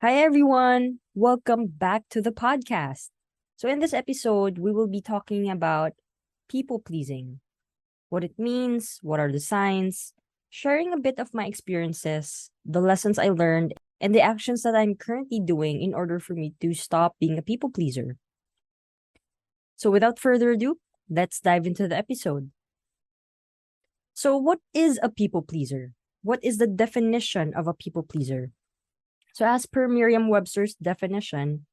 Hi, everyone. Welcome back to the podcast. So, in this episode, we will be talking about people pleasing, what it means, what are the signs, sharing a bit of my experiences, the lessons I learned, and the actions that I'm currently doing in order for me to stop being a people pleaser. So, without further ado, let's dive into the episode. So, what is a people pleaser? What is the definition of a people pleaser? So, as per Merriam Webster's definition,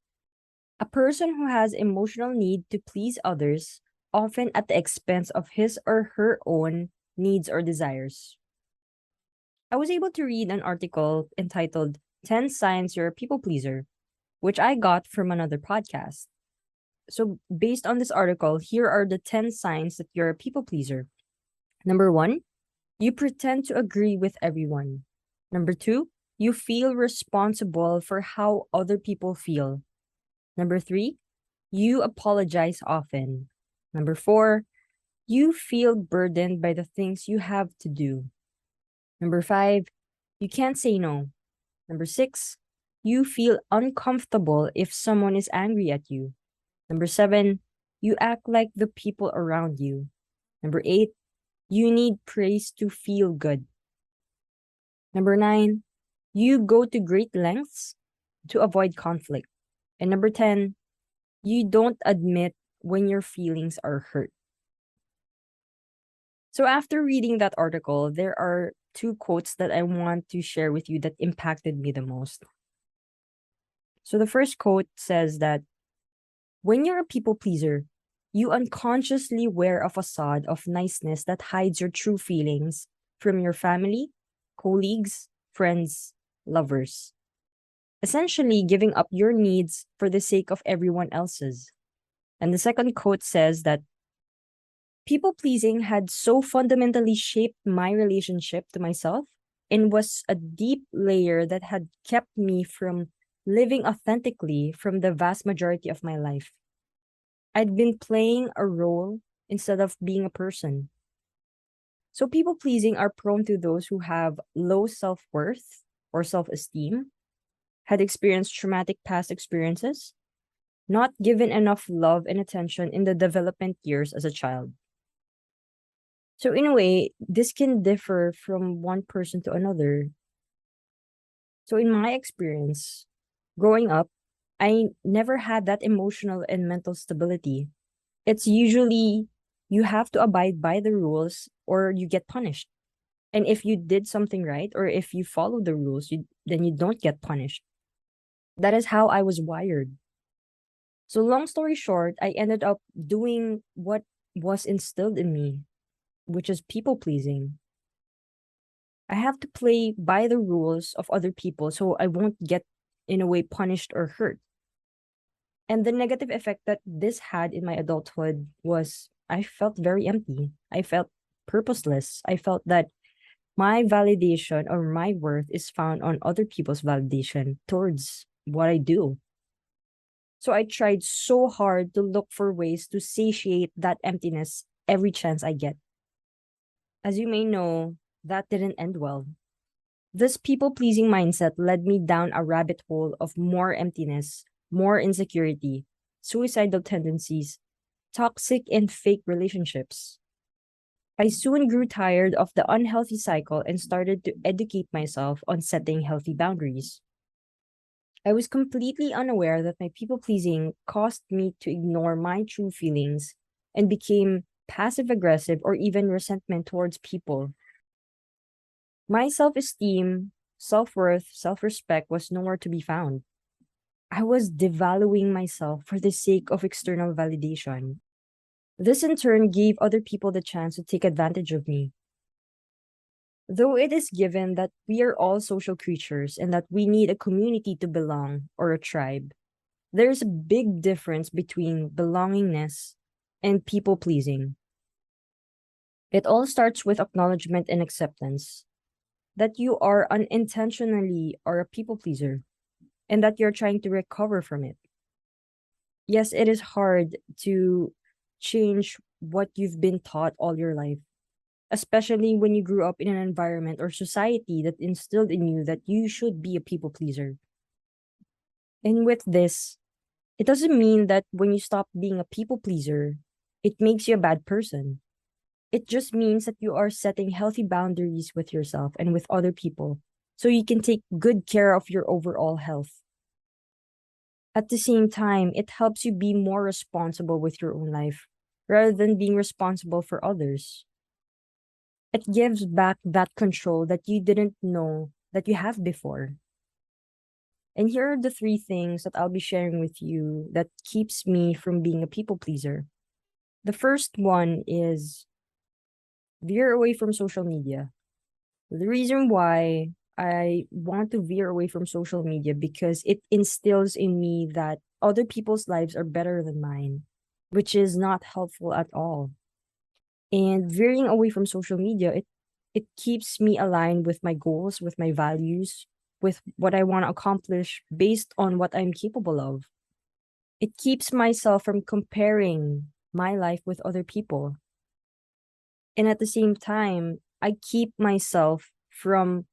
a person who has emotional need to please others, often at the expense of his or her own needs or desires. I was able to read an article entitled 10 Signs You're a People Pleaser, which I got from another podcast. So, based on this article, here are the 10 signs that you're a people pleaser. Number one, you pretend to agree with everyone. Number two, you feel responsible for how other people feel. Number three, you apologize often. Number four, you feel burdened by the things you have to do. Number five, you can't say no. Number six, you feel uncomfortable if someone is angry at you. Number seven, you act like the people around you. Number eight, you need praise to feel good. Number nine, you go to great lengths to avoid conflict. And number 10, you don't admit when your feelings are hurt. So after reading that article, there are two quotes that I want to share with you that impacted me the most. So the first quote says that when you're a people pleaser, you unconsciously wear a facade of niceness that hides your true feelings from your family, colleagues, friends, lovers. Essentially giving up your needs for the sake of everyone else's. And the second quote says that people pleasing had so fundamentally shaped my relationship to myself and was a deep layer that had kept me from living authentically from the vast majority of my life. I'd been playing a role instead of being a person. So, people pleasing are prone to those who have low self worth or self esteem, had experienced traumatic past experiences, not given enough love and attention in the development years as a child. So in a way, this can differ from one person to another. So in my experience, growing up, I never had that emotional and mental stability. It's usually you have to abide by the rules or you get punished. And if you did something right or if you follow the rules, then you don't get punished. That is how I was wired. So long story short, I ended up doing what was instilled in me, which is people pleasing. I have to play by the rules of other people so I won't get, in a way, punished or hurt. And the negative effect that this had in my adulthood was I felt very empty. I felt purposeless. I felt that my validation or my worth is found on other people's validation towards what I do. So I tried so hard to look for ways to satiate that emptiness every chance I get. As you may know, that didn't end well. This people pleasing mindset led me down a rabbit hole of more emptiness, more insecurity, suicidal tendencies, toxic and fake relationships. I soon grew tired of the unhealthy cycle and started to educate myself on setting healthy boundaries. I was completely unaware that my people pleasing caused me to ignore my true feelings and became passive aggressive or even resentment towards people. My self esteem, self worth, self respect was nowhere to be found. I was devaluing myself for the sake of external validation. This in turn gave other people the chance to take advantage of me. Though it is given that we are all social creatures and that we need a community to belong or a tribe, there's a big difference between belongingness and people pleasing. It all starts with acknowledgement and acceptance that you are unintentionally or a people pleaser and that you're trying to recover from it. Yes, it is hard to change what you've been taught all your life, especially when you grew up in an environment or society that instilled in you that you should be a people pleaser. And with this, it doesn't mean that when you stop being a people pleaser, it makes you a bad person. It just means that you are setting healthy boundaries with yourself and with other people so you can take good care of your overall health. At the same time, it helps you be more responsible with your own life rather than being responsible for others. It gives back that control that you didn't know that you have before. And here are the three things that I'll be sharing with you that keeps me from being a people pleaser. The first one is veer away from social media. The reason why I want to veer away from social media because it instills in me that other people's lives are better than mine, which is not helpful at all. And veering away from social media, it keeps me aligned with my goals, with my values, with what I want to accomplish based on what I'm capable of. It keeps myself from comparing my life with other people. And at the same time, I keep myself from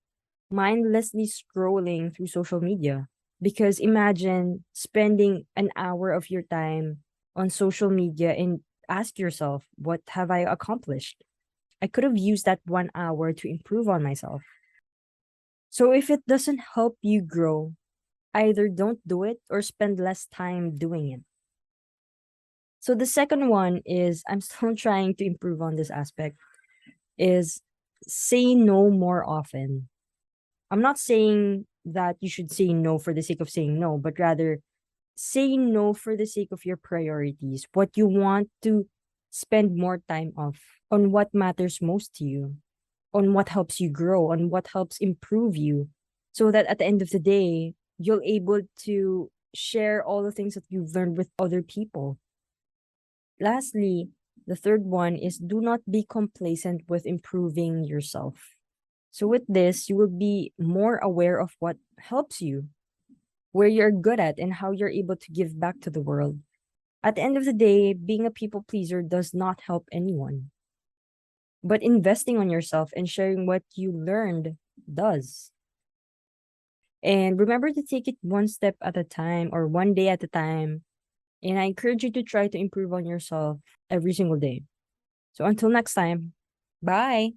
mindlessly scrolling through social media. Because imagine spending an hour of your time on social media and ask yourself, what have I accomplished? I could have used that 1 hour to improve on myself. So if it doesn't help you grow, either don't do it or spend less time doing it. So the second one is I'm still trying to improve on this aspect is say no more often. I'm not saying that you should say no for the sake of saying no, but rather say no for the sake of your priorities, what you want to spend more time of, on what matters most to you, on what helps you grow, on what helps improve you, so that at the end of the day, you'll able to share all the things that you've learned with other people. Lastly, the third one is do not be complacent with improving yourself. So with this, you will be more aware of what helps you, where you're good at, and how you're able to give back to the world. At the end of the day, being a people pleaser does not help anyone. But investing on yourself and sharing what you learned does. And remember to take it one step at a time or one day at a time. And I encourage you to try to improve on yourself every single day. So until next time, bye.